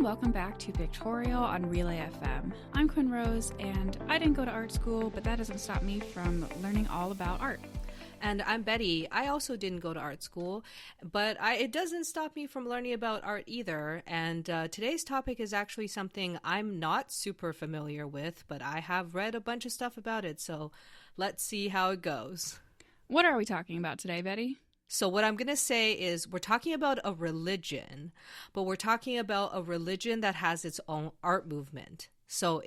welcome back to Pictorial on Relay FM. I'm Quinn Rose, and I didn't go to art school, but that doesn't stop me from learning all about art. And I'm Betty. I also didn't go to art school, but it doesn't stop me from learning about art either. And today's topic is actually something I'm not super familiar with, but I have read a bunch of stuff about it, so let's see how it goes. What are we talking about today, Betty? So what I'm going to say is we're talking about a religion, but we're talking about a religion that has its own art movement. So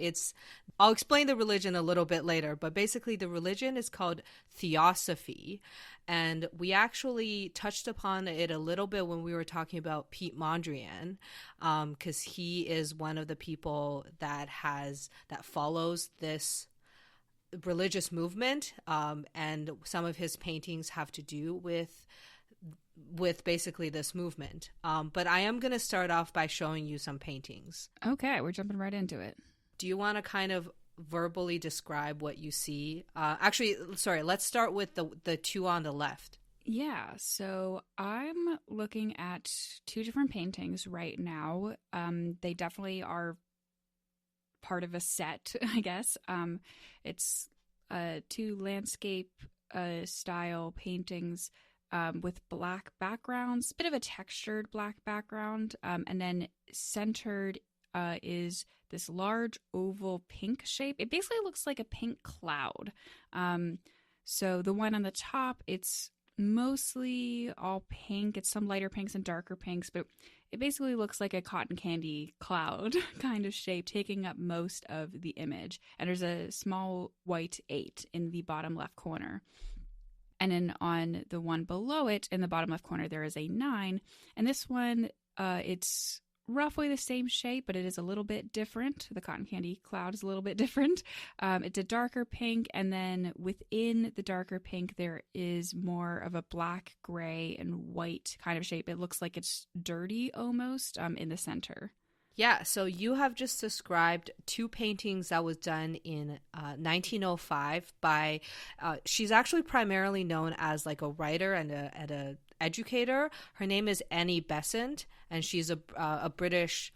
I'll explain the religion a little bit later, but basically the religion is called Theosophy. And we actually touched upon it a little bit when we were talking about Pete Mondrian, because he is one of the people that follows this religious movement, and some of his paintings have to do with basically this movement. But I am going to start off by showing you some paintings. Okay, we're jumping right into it. Do you want to kind of verbally describe what you see? Actually, sorry, let's start with the two on the left. Yeah, so I'm looking at two different paintings right now. They definitely are part of a set, I guess. It's two landscape style paintings with black backgrounds, bit of a textured black background, and then centered is this large oval pink shape. It basically looks like a pink cloud. So the one on the top, it's mostly all pink. It's some lighter pinks and darker pinks, but it basically looks like a cotton candy cloud kind of shape, taking up most of the image. And there's a small white 8 in the bottom left corner. And then on the one below it, in the bottom left corner, there is a 9. And this one, it's roughly the same shape, but it is a little bit different. The cotton candy cloud is a little bit different. It's a darker pink, and then within the darker pink, there is more of a black, gray, and white kind of shape. It looks like it's dirty almost in the center. Yeah, so you have just described two paintings that was done in 1905 by, she's actually primarily known as like a writer and a educator. Her name is Annie Besant, and she's a British,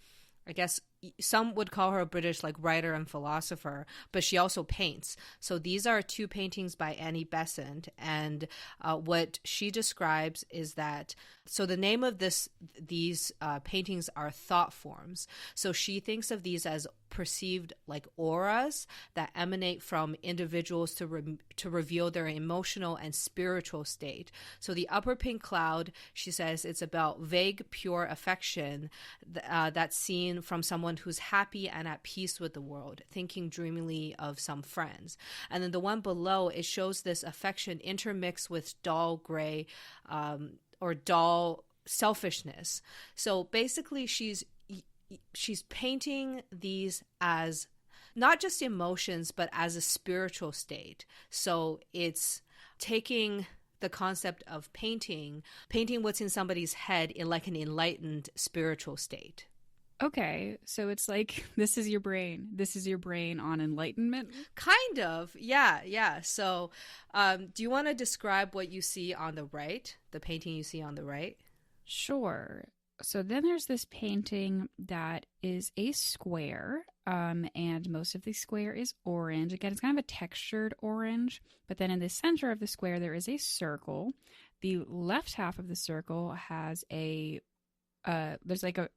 I guess some would call her a British like writer and philosopher, but she also paints. So these are two paintings by Annie Besant, and what she describes is that, so the name of these paintings are thought forms. So she thinks of these as perceived like auras that emanate from individuals to reveal their emotional and spiritual state. So the upper pink cloud, she says, it's about vague, pure affection that's seen from someone who's happy and at peace with the world, thinking dreamily of some friends. And then the one below, it shows this affection intermixed with dull gray or dull selfishness. So basically she's painting these as not just emotions, but as a spiritual state. So it's taking the concept of painting what's in somebody's head in like an enlightened spiritual state. Okay, so it's like, this is your brain on enlightenment? Kind of, yeah. So do you want to describe what you see on the right, the painting you see on the right? Sure. So then there's this painting that is a square, and most of the square is orange. Again, it's kind of a textured orange, but then in the center of the square, there is a circle. The left half of the circle has there's like a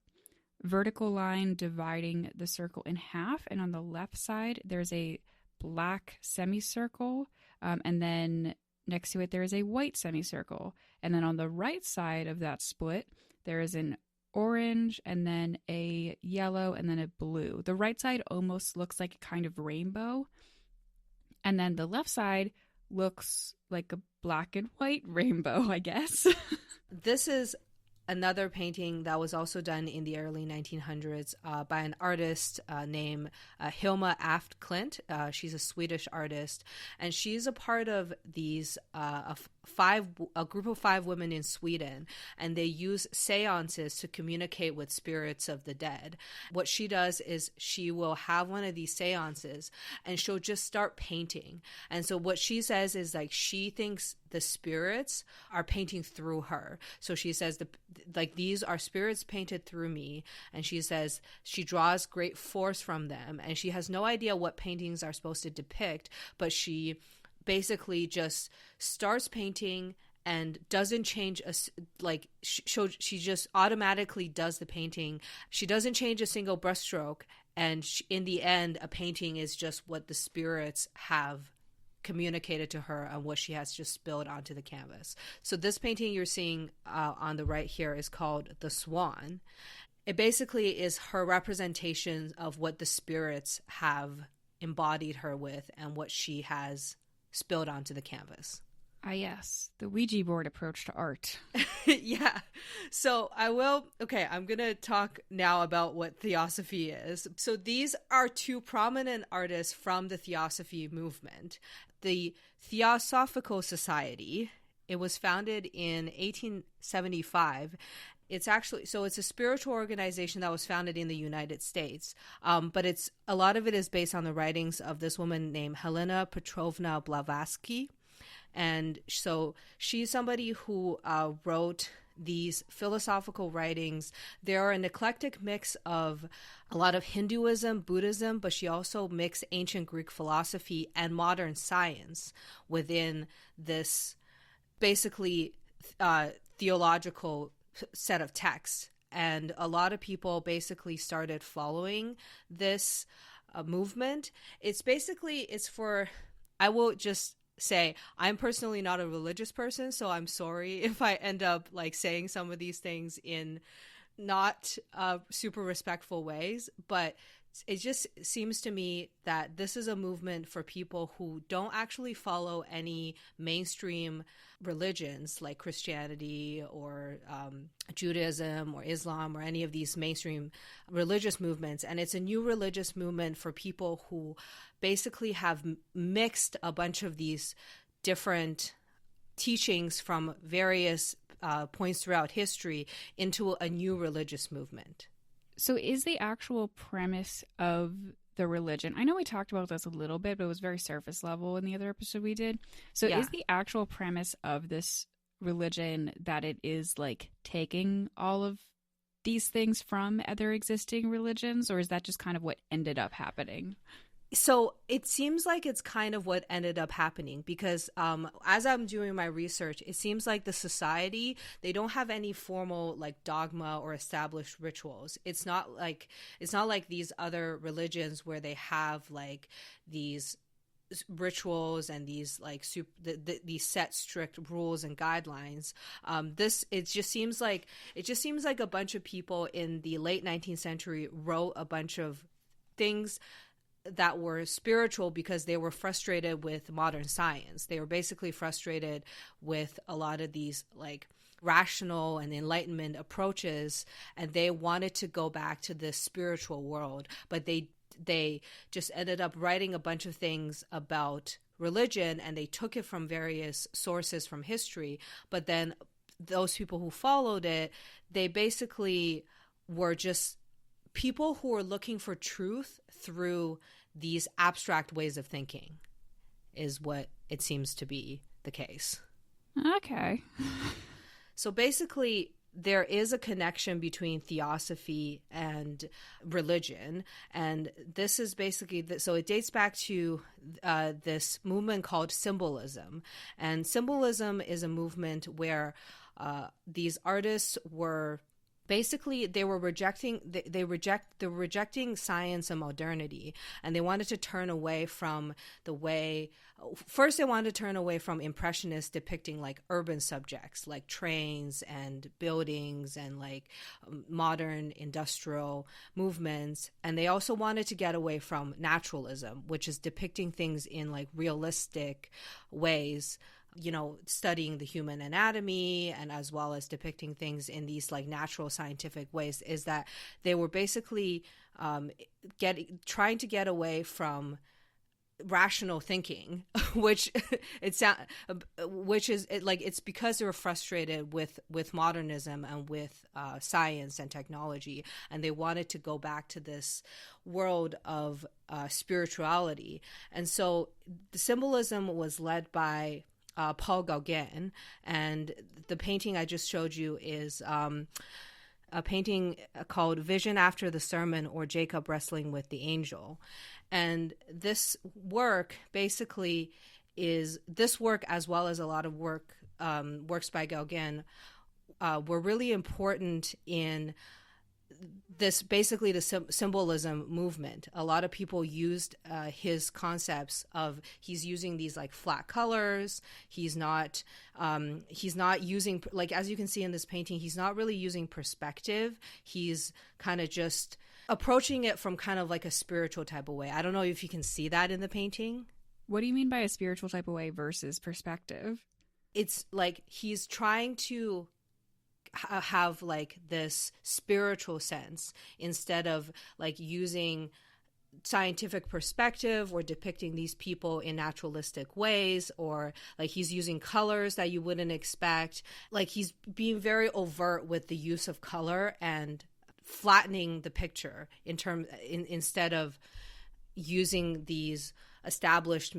vertical line dividing the circle in half, and on the left side, there's a black semicircle, and then next to it, there is a white semicircle. And then on the right side of that split, there is an orange and then a yellow and then a blue. The right side almost looks like a kind of rainbow. And then the left side looks like a black and white rainbow, I guess. This is another painting that was also done in the early 1900s by an artist named Hilma af Klint. She's a Swedish artist, and she's a part of these a group of 5 women in Sweden, and they use seances to communicate with spirits of the dead. What she does is she will have one of these seances and she'll just start painting. And so what she says is like she thinks the spirits are painting through her. So she says these are spirits painted through me, and she says she draws great force from them, and she has no idea what paintings are supposed to depict, but she basically just starts painting and doesn't change she just automatically does the painting. She doesn't change a single brushstroke, and in the end a painting is just what the spirits have communicated to her and what she has just spilled onto the canvas. So this painting you're seeing on the right here is called the Swan. It basically is her representation of what the spirits have embodied her with and what she has spilled onto the canvas. Ah, yes, the Ouija board approach to art. Yeah. So I'm going to talk now about what Theosophy is. So these are 2 prominent artists from the Theosophy movement. The Theosophical Society, it was founded in 1875. It's a spiritual organization that was founded in the United States. But a lot of it is based on the writings of this woman named Helena Petrovna Blavatsky. And so she's somebody who wrote these philosophical writings. They're an eclectic mix of a lot of Hinduism, Buddhism, but she also mixed ancient Greek philosophy and modern science within this basically theological set of texts. And a lot of people basically started following this movement. I will just say, I'm personally not a religious person, so I'm sorry if I end up like saying some of these things in not super respectful ways, but it just seems to me that this is a movement for people who don't actually follow any mainstream religions like Christianity or Judaism or Islam or any of these mainstream religious movements. And it's a new religious movement for people who basically have mixed a bunch of these different teachings from various points throughout history into a new religious movement. So is the actual premise of the religion, I know we talked about this a little bit, but it was very surface level in the other episode we did. So is the actual premise of this religion that it is like taking all of these things from other existing religions, or is that just kind of what ended up happening? So it seems like it's kind of what ended up happening because as I'm doing my research, it seems like the society, they don't have any formal like dogma or established rituals. It's not like these other religions where they have like these rituals and these like these set strict rules and guidelines. It just seems like a bunch of people in the late 19th century wrote a bunch of things that were spiritual because they were frustrated with modern science. They were basically frustrated with a lot of these like rational and enlightenment approaches, and they wanted to go back to the spiritual world, but they just ended up writing a bunch of things about religion, and they took it from various sources from history. But then those people who followed it, they basically were just people who were looking for truth through these abstract ways of thinking, is what it seems to be the case. Okay. So basically, there is a connection between theosophy and religion, and this is basically so it dates back to this movement called Symbolism. And Symbolism is a movement where these artists were basically they were rejecting science and modernity, and they wanted to turn away from the way. First, they wanted to turn away from impressionists depicting like urban subjects like trains and buildings and like modern industrial movements, and they also wanted to get away from naturalism, which is depicting things in like realistic ways, you know, studying the human anatomy, and as well as depicting things in these like natural scientific ways. Is that they were basically trying to get away from rational thinking, which it's because they were frustrated with modernism and with science and technology, and they wanted to go back to this world of spirituality. And so the symbolism was led by Paul Gauguin, and the painting I just showed you is a painting called Vision After the Sermon, or Jacob Wrestling with the Angel. And this work basically is, this work as well as a lot of works by Gauguin were really important in this, basically the symbolism movement. A lot of people used his concepts of, he's using these like flat colors. He's not using, like, as you can see in this painting, he's not really using perspective. He's kind of just approaching it from kind of like a spiritual type of way. I don't know if you can see that in the painting. What do you mean by a spiritual type of way versus perspective? It's like he's trying to have like this spiritual sense instead of like using scientific perspective or depicting these people in naturalistic ways, or like he's using colors that you wouldn't expect. Like he's being very overt with the use of color and flattening the picture instead of using these established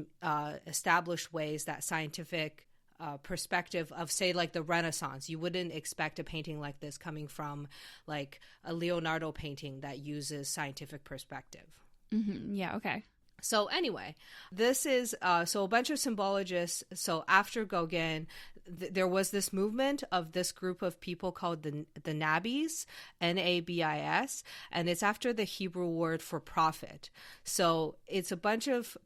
ways that scientific perspective of, say, like the Renaissance. You wouldn't expect a painting like this coming from like a Leonardo painting that uses scientific perspective. Mm-hmm. Yeah, okay. So anyway, this is so a bunch of symbologists. So after Gauguin, there was this movement of this group of people called the Nabis, Nabis, and it's after the Hebrew word for prophet. So it's a bunch of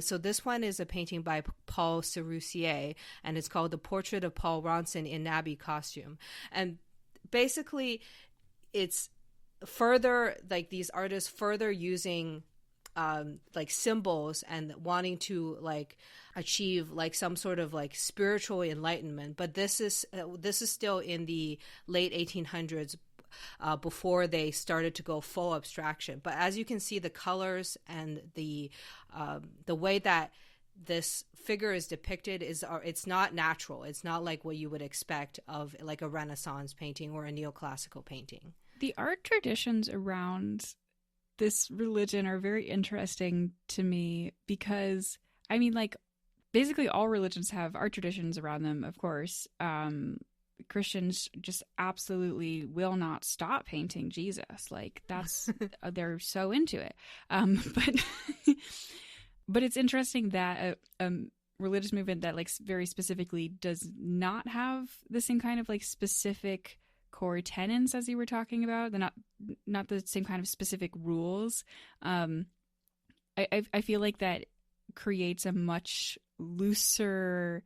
so this one is a painting by Paul Serussier, and it's called The Portrait of Paul Ronson in Nabi Costume. And basically, it's further like these artists further using like symbols and wanting to like achieve like some sort of like spiritual enlightenment. But this is still in the late 1800s, before they started to go full abstraction. But as you can see, the colors and the way that this figure is depicted it's not natural. It's not like what you would expect of like a Renaissance painting or a neoclassical painting. The art traditions around this religion are very interesting to me because, I mean, like, basically all religions have art traditions around them, of course. Christians just absolutely will not stop painting Jesus. Like, that's, they're so into it. But it's interesting that a religious movement that, like, very specifically does not have the same kind of, like, specific core tenets as you were talking about. They're not the same kind of specific rules. I feel like that creates a much looser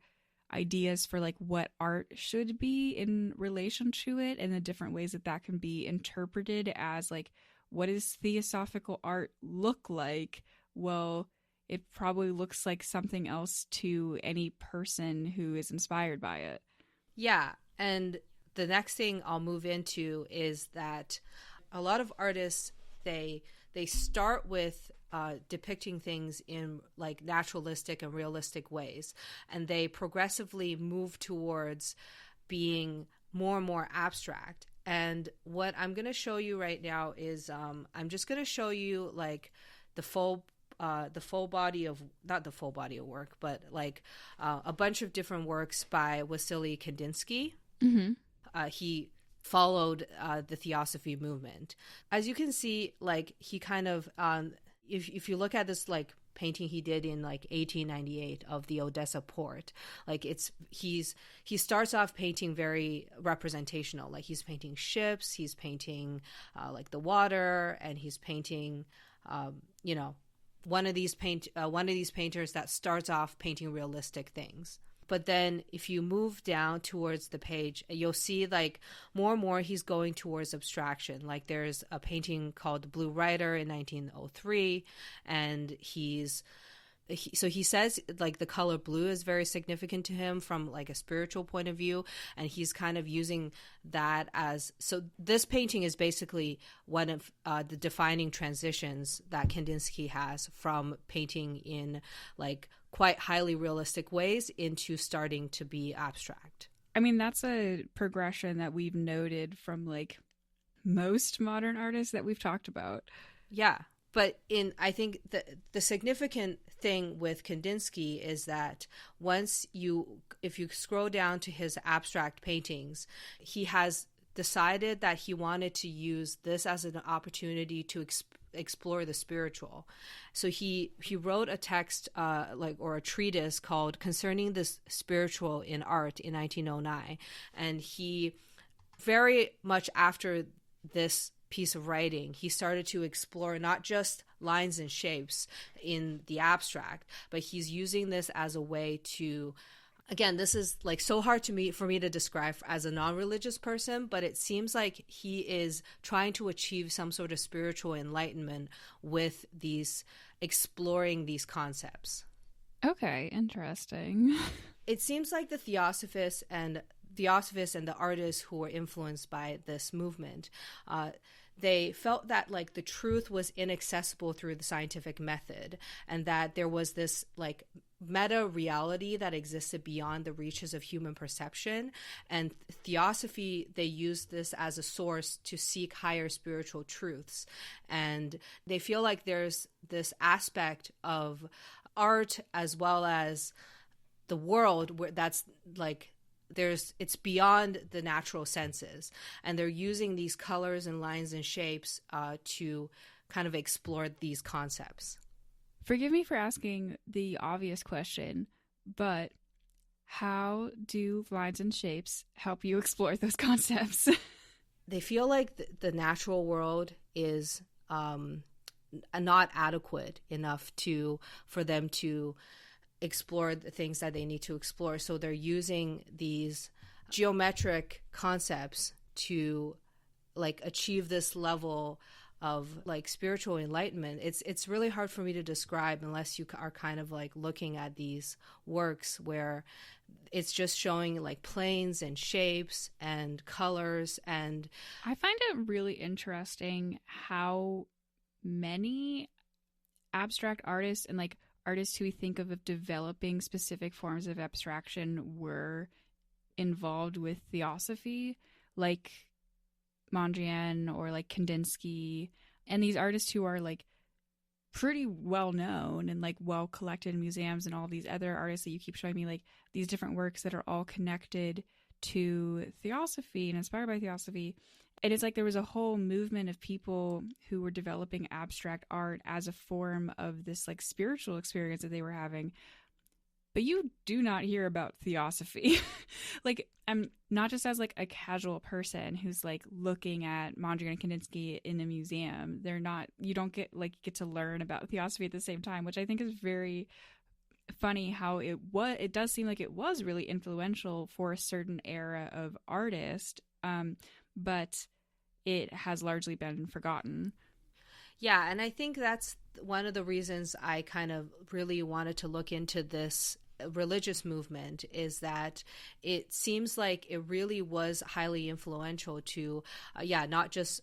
ideas for like what art should be in relation to it, and the different ways that can be interpreted as like, what does theosophical art look like? Well, it probably looks like something else to any person who is inspired by it. Yeah, and the next thing I'll move into is that a lot of artists, they start with depicting things in like naturalistic and realistic ways, and they progressively move towards being more and more abstract. And what I'm going to show you right now is I'm just going to show you like the full body of, not the full body of work, but like a bunch of different works by Wassily Kandinsky. Mm-hmm. He followed the Theosophy movement. As you can see, like he kind of, if you look at this like painting he did in like 1898 of the Odessa port, like he starts off painting very representational. Like he's painting ships, he's painting like the water, and he's painting, one of these painters that starts off painting realistic things. But then if you move down towards the page, you'll see like more and more he's going towards abstraction. Like there's a painting called The Blue Rider in 1903, and he's so he says like the color blue is very significant to him from like a spiritual point of view, and he's kind of using that as, so this painting is basically one of the defining transitions that Kandinsky has from painting in like quite highly realistic ways into starting to be abstract. I mean, that's a progression that we've noted from like most modern artists that we've talked about. Yeah. But I think the significant thing with Kandinsky is that if you scroll down to his abstract paintings, he has decided that he wanted to use this as an opportunity to explore the spiritual. So he wrote a text or a treatise called Concerning the Spiritual in Art in 1909, and he very much after this piece of writing, he started to explore not just lines and shapes in the abstract, but he's using this as a way to, again, this is like so hard for me to describe as a non-religious person, but it seems like he is trying to achieve some sort of spiritual enlightenment with exploring these concepts. Okay, interesting. It seems like the Theosophists and the artists who were influenced by this movement, they felt that like the truth was inaccessible through the scientific method, and that there was this like meta reality that existed beyond the reaches of human perception. And Theosophy, they used this as a source to seek higher spiritual truths. And they feel like there's this aspect of art as well as the world where that's like it's beyond the natural senses, and they're using these colors and lines and shapes to kind of explore these concepts. Forgive me for asking the obvious question, but how do lines and shapes help you explore those concepts? They feel like the natural world is not adequate enough for them to explore the things that they need to explore. So they're using these geometric concepts to like achieve this level of like spiritual enlightenment. It's really hard for me to describe unless you are kind of like looking at these works where it's just showing like planes and shapes and colors. And I find it really interesting how many abstract artists and like artists who we think of developing specific forms of abstraction were involved with Theosophy, like Mondrian or like Kandinsky, and these artists who are like pretty well known and like well collected in museums, and all these other artists that you keep showing me, like these different works that are all connected to Theosophy and inspired by Theosophy. And it's like there was a whole movement of people who were developing abstract art as a form of this like spiritual experience that they were having. But you do not hear about Theosophy. Like, I'm not just as like a casual person who's like looking at Mondrian and Kandinsky in a museum. You don't get to learn about Theosophy at the same time, which I think is very funny how it does seem like it was really influential for a certain era of artist. But it has largely been forgotten. Yeah, and I think that's one of the reasons I kind of really wanted to look into this religious movement, is that it seems like it really was highly influential to, not just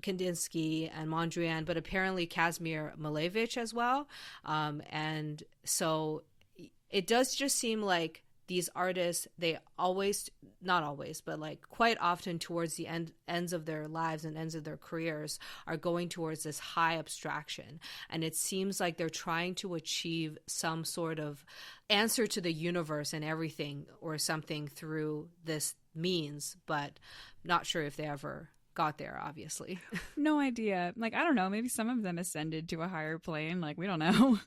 Kandinsky and Mondrian, but apparently Kazimir Malevich as well. And so it does just seem like these artists, they always, not always, but like quite often towards the ends of their lives and ends of their careers are going towards this high abstraction. And it seems like they're trying to achieve some sort of answer to the universe and everything or something through this means, but not sure if they ever got there, obviously. No idea. Like, I don't know, maybe some of them ascended to a higher plane. Like, we don't know.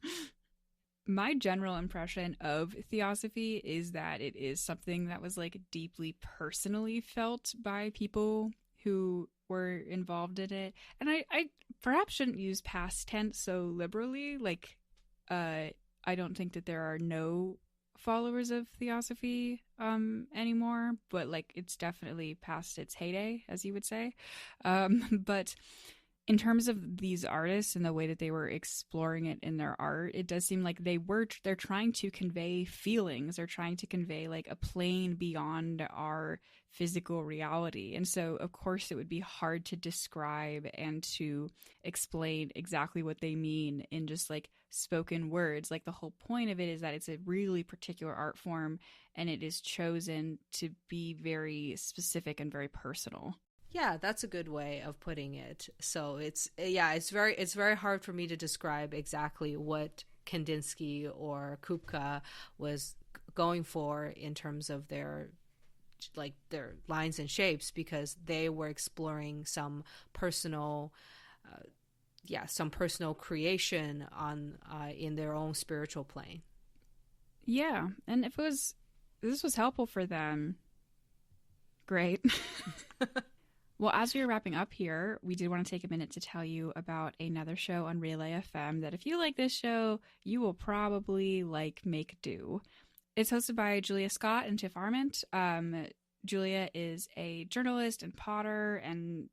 My general impression of Theosophy is that it is something that was like deeply personally felt by people who were involved in it. And I perhaps shouldn't use past tense so liberally. Like, I don't think that there are no followers of Theosophy anymore, but like it's definitely past its heyday, as you would say. But in terms of these artists and the way that they were exploring it in their art, it does seem like they're trying to convey feelings. They're trying to convey like a plane beyond our physical reality. And so, of course, it would be hard to describe and to explain exactly what they mean in just like spoken words. Like the whole point of it is that it's a really particular art form and it is chosen to be very specific and very personal. Yeah, that's a good way of putting it. So it's very hard for me to describe exactly what Kandinsky or Kupka was going for in terms of their lines and shapes, because they were exploring some personal creation on in their own spiritual plane. Yeah, and if this was helpful for them, great. Well, as we are wrapping up here, we did want to take a minute to tell you about another show on Relay FM that if you like this show, you will probably like Make Do. It's hosted by Julia Scott and Tiff Arment. Julia is a journalist and potter, and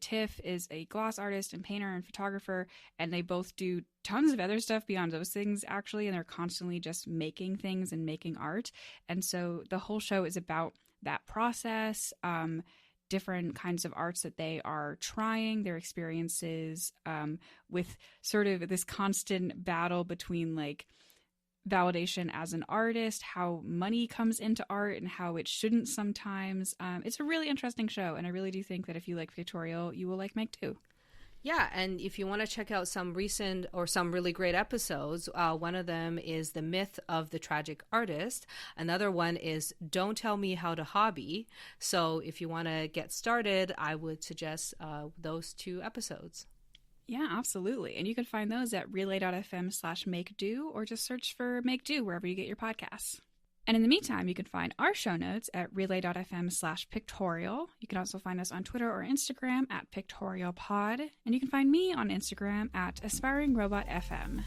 Tiff is a gloss artist and painter and photographer, and they both do tons of other stuff beyond those things, actually, and they're constantly just making things and making art. And so the whole show is about that process, different kinds of arts that they are trying, their experiences with sort of this constant battle between like validation as an artist, how money comes into art and how it shouldn't sometimes. It's a really interesting show, and I really do think that if you like Pictorial, you will like Make Do. Yeah, and if you want to check out some recent or some really great episodes, one of them is The Myth of the Tragic Artist. Another one is Don't Tell Me How to Hobby. So if you want to get started, I would suggest those two episodes. Yeah, absolutely. And you can find those at relay.fm/makedo, or just search for Make Do wherever you get your podcasts. And in the meantime, you can find our show notes at relay.fm/pictorial. You can also find us on Twitter or Instagram at pictorialpod. And you can find me on Instagram at aspiringrobotfm.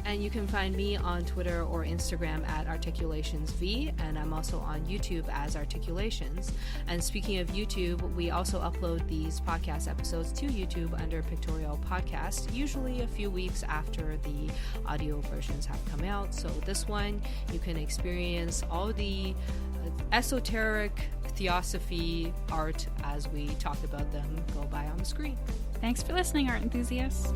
And you can find me on Twitter or Instagram at Articulations_V, and I'm also on YouTube as Articulations. And speaking of YouTube, we also upload these podcast episodes to YouTube under Pictorial Podcast, usually a few weeks after the audio versions have come out. So this one, you can experience all the esoteric Theosophy art as we talk about them go by on the screen. Thanks for listening, art enthusiasts.